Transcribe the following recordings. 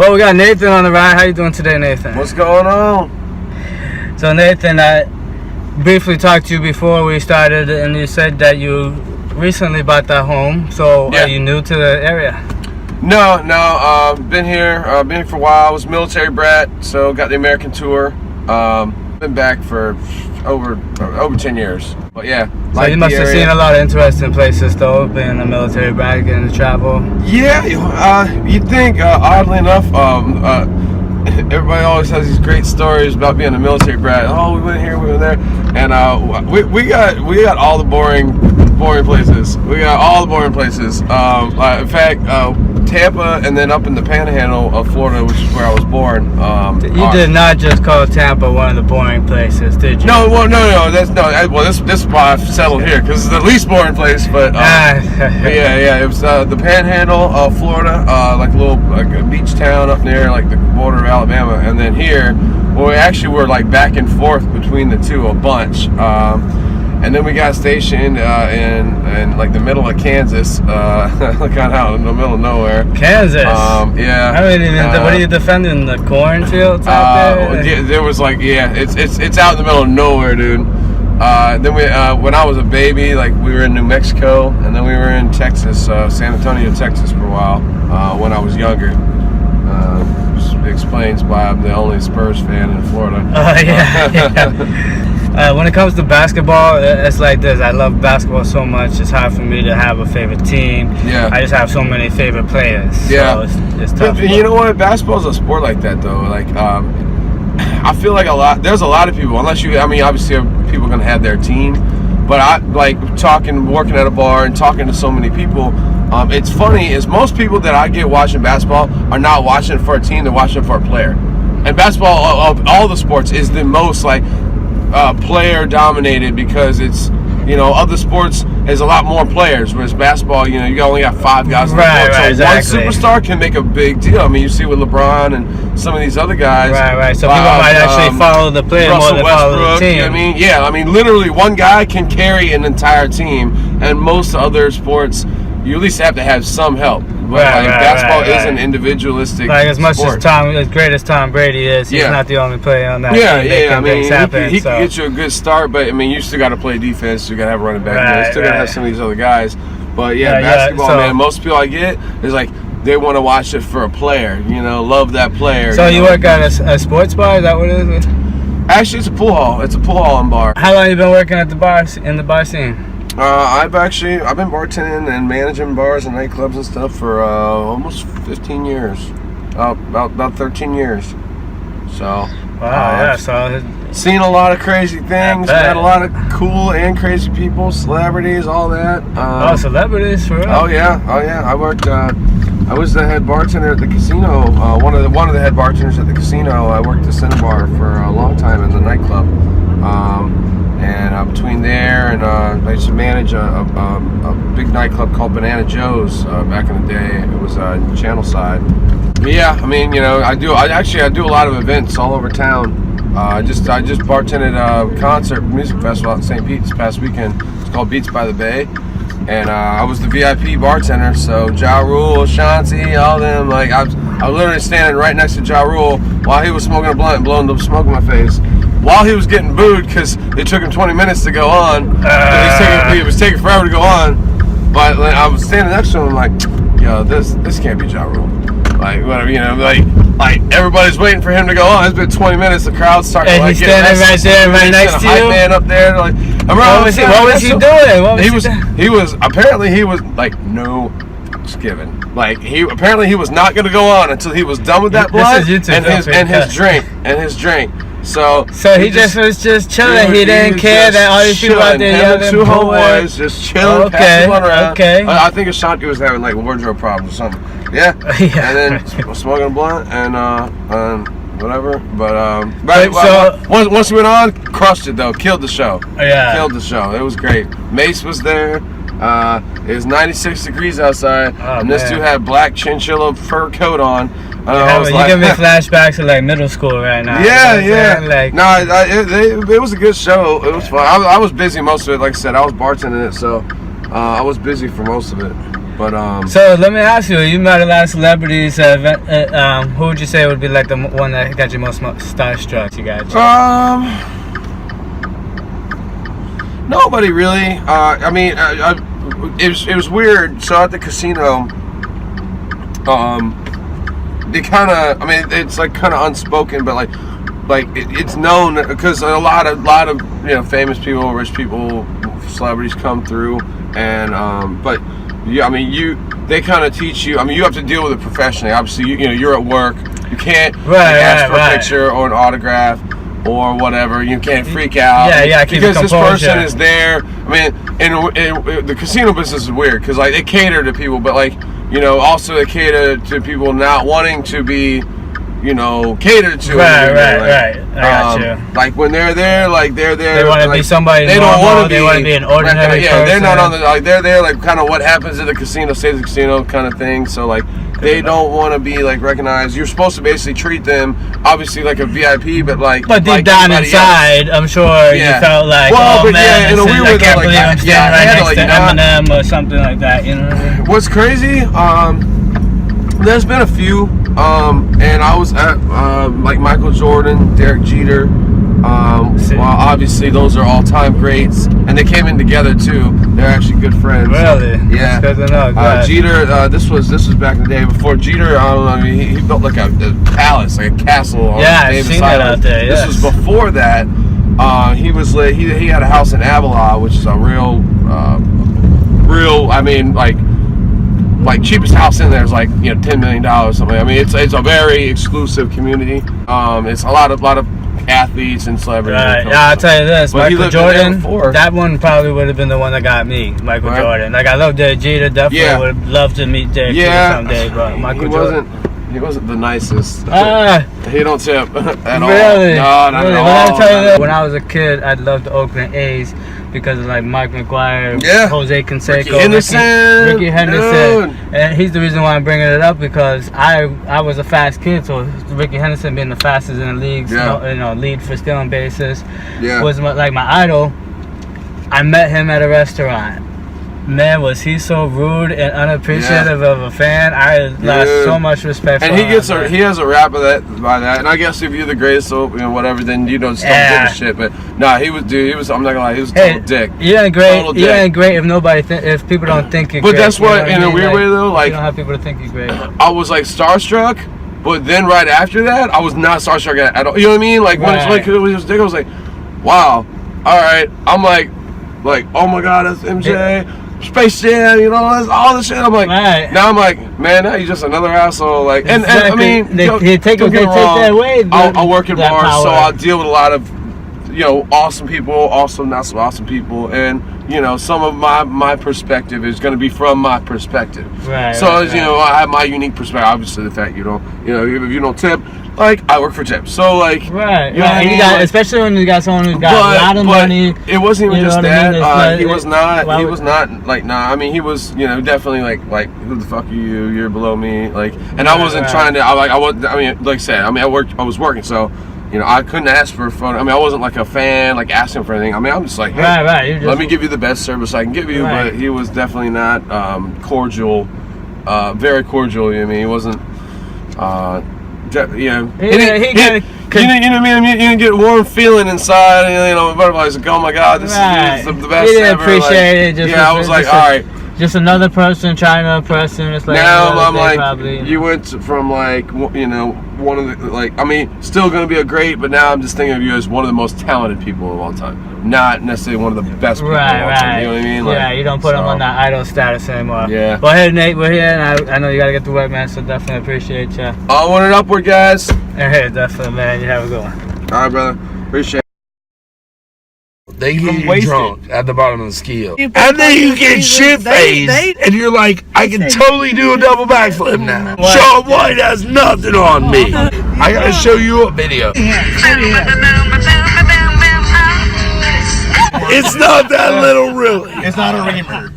So we got Nathan on the ride. How you doing today, Nathan? What's going on? So Nathan, I briefly talked to you before we started, and you said that you recently bought that home. So Yeah. Are you new to the area? No. Been here for a while. I was military brat, so got the American tour. Been back for over 10 years. But yeah, So you must have seen a lot of interesting places, though, being a military brat, getting to travel. Yeah, you'd think, oddly enough, everybody always has these great stories about being a military brat. Oh, we went here, we went there, and we got all the boring places. We got all the boring places. In fact, Tampa, and then up in the Panhandle of Florida, which is where I was born. You did not just call Tampa one of the boring places, did you? No. This is why I've settled here, because it's the least boring place. But yeah, it was the Panhandle of Florida, like a beach town up near like the border of Alabama, and then here, well, we actually were like back and forth between the two a bunch. And then we got stationed in like the middle of Kansas, kind of out in the middle of nowhere. Kansas. Yeah. I mean, what are you defending? The cornfields out there? Yeah, there was like, it's out in the middle of nowhere, dude. Then when I was a baby, like we were in New Mexico, and then we were in Texas, San Antonio, Texas, for a while when I was younger. Which explains why I'm the only Spurs fan in Florida. Oh yeah. When it comes to basketball, it's like this. I love basketball so much. It's hard for me to have a favorite team. Yeah. I just have so many favorite players. Yeah. So it's tough. But you know what? Basketball's a sport like that, though. Like, I feel like there's a lot of people, obviously people are going to have their team. But I like working at a bar and talking to so many people. It's funny is most people that I get watching basketball are not watching for a team, they're watching for a player. And basketball of all the sports is the most like player dominated, because it's, other sports has a lot more players, whereas basketball, you only got 5 guys on the court. So exactly. One superstar can make a big deal. I mean, you see with LeBron and some of these other guys. Right. So people might actually follow the player more than follow the team. I mean, literally one guy can carry an entire team, and most other sports, you at least have to have some help. But basketball is an individualistic like as much sport. as great as Tom Brady is, he's not the only player on that team. I mean, he can get you a good start, but I mean, you still got to play defense. You got to have a running back. You still got to have some of these other guys. But basketball, man, most people I get is like they want to watch it for a player. Love that player. So you work at a sports bar? Is that what it is? Actually, it's a pool hall. It's a pool hall and bar. How long have you been working at the bar in the bar scene? I've been bartending and managing bars and nightclubs and stuff for almost 15 years, about 13 years. So so seen a lot of crazy things, met a lot of cool and crazy people, celebrities, all that. Celebrities for real? Oh yeah. I worked. I was the head bartender at the casino. One of the head bartenders at the casino. I worked the Cinnabar for a long time in the nightclub. And between there and I used to manage a big nightclub called Banana Joe's back in the day. It was Channel Side. But yeah, I mean, I do a lot of events all over town. I just bartended a music festival out in St. Pete this past weekend. It's called Beats by the Bay, and I was the VIP bartender. So Ja Rule, Ashanti, all them. Like I was literally standing right next to Ja Rule while he was smoking a blunt and blowing the smoke in my face, while he was getting booed because it took him 20 minutes to go on. It was taking forever to go on. But like, I was standing next to him like, yo, this can't be Ja Rule. Like, whatever, like everybody's waiting for him to go on. It's been 20 minutes. The crowd's starting to like he's standing right there, right next to you. Hype man up there, like, what was he doing? He was like, no, just kidding. Like he was not going to go on until he was done with that blunt and his drink. So he just was just chilling. He didn't care that all these people out there yelling. Two homeboys just chilling, passing one around. Okay. I think Ashanti was having like wardrobe problems or something. Yeah. And then smoking a blunt and whatever. But once we went on, crushed it though. Killed the show. Yeah. Killed the show. It was great. Mace was there. It was 96 degrees outside, and this dude had black chinchilla fur coat on. You give me flashbacks to like middle school right now. Yeah. Like, it was a good show. It was fun. I was busy most of it. Like I said, I was bartending it, so I was busy for most of it. But So let me ask you: you met a lot of celebrities. Who would you say would be like the one that got you most starstruck? You got. Nobody really. I mean, it was weird. So at the casino, they kind of. I mean, it's like kind of unspoken, but like it's known because a lot of famous people, rich people, celebrities come through, and but yeah, I mean they kind of teach you. I mean, you have to deal with it professionally. Obviously, you're at work. You can't ask for a picture or an autograph or whatever. You can't freak out. Yeah, because this person is there. I mean, in the casino business is weird because like they cater to people, but like also they cater to people not wanting to be catered to. Right. I got you. Like when they're there, like they're there. They want to be somebody. They don't want to be. They want to be an ordinary person. They're not on the. Like they're there, like kind of what happens at the casino stays at the casino kind of thing. So like they don't want to be like recognized. You're supposed to basically treat them obviously like a VIP, but like. But deep down inside, I'm sure you felt like, oh man, in a weird way, I can't believe I'm standing right next to Eminem or something like that. You know what I mean? What's crazy? There's been a few, and I was at like Michael Jordan, Derek Jeter. Well, obviously those are all-time greats, and they came in together too. They're actually good friends. Really? Yeah. Jeter. This was back in the day before Jeter. I don't know. I mean, he built like a palace, like a castle. On I've seen that out there. Yes. This was before that. He had a house in Avila, which is a real. I mean, like cheapest house in there is like $10 million or something. I mean, it's a very exclusive community. It's a lot of athletes and celebrities. Right. Yeah, I'll tell you this, Michael Jordan. That one probably would have been the one that got me, Michael Jordan. Like I love Derek Jeter. Definitely would have loved to meet Derek Jeter someday, but Michael Jordan. He wasn't the nicest. He don't tip at all. Really? No, not at all. I'll tell you this. When I was a kid, I loved the Oakland A's because of like Mike McGuire, Jose Canseco, Ricky Henderson. And he's the reason why I'm bringing it up because I was a fast kid, so Ricky Henderson being the fastest in the leagues, lead for stealing bases, was like my idol. I met him at a restaurant. Man, was he so rude and unappreciative of a fan? I lost so much respect for him. And he has a rap by that. And I guess if you're the greatest, whatever, then just don't give a shit. But nah, he was. I'm not gonna lie, he was a total dick. You ain't great. You ain't great if people don't think you're great. But that's what in a weird way though, like you don't have people to think you're great. I was like starstruck, but then right after that, I was not starstruck at all. You know what I mean? Like when it was just dick, I was like, wow, all right. I'm like, oh my god, that's MJ. Space Jam, all this shit. I'm like, now I'm like, man, now you're just another asshole. Like, and I mean, they take that away. I work in bars, so I deal with a lot of, awesome people, also not so awesome people, and some of my perspective is going to be from my perspective. Right. So I have my unique perspective. Obviously, the fact if you don't tip. Like I work for tips, so like especially when you got someone who's got a lot of money. It wasn't even just that. He was not like I mean, he was definitely like who the fuck are you? You're below me. Like, and I wasn't trying to. I mean, like I said, I mean, I was working, so I couldn't ask for a phone. I mean, I wasn't like a fan, like asking for anything. I mean, I'm just like, hey, let me give you the best service I can give you. But he was definitely not cordial, very cordial. You know what I mean, he wasn't. You get a warm feeling inside, and butterflies like, oh my god, this is the best ever. Appreciate it. I was like, all right, just another person trying to impress him. It's like now I'm like, you went from like one of the I mean, still gonna be a great, but now I'm just thinking of you as one of the most talented people of all time, not necessarily one of the best people of all time. You know what I mean? Like, you don't put them on that idol status anymore. Yeah. Well, hey Nate, we're here, and I know you gotta get to work, man. So definitely appreciate you. Onward and upward, guys. Hey, definitely, man. You have a good one. All right, brother. Appreciate it. They get you drunk at the bottom of the scale. And then you get shit-faced, and you're like, I can totally do a double backflip now. Shaun White has nothing on me. I gotta show you a video. It's not that little, really. It's not a reamer.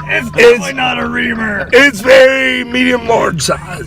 It's not a reamer. It's very medium large size.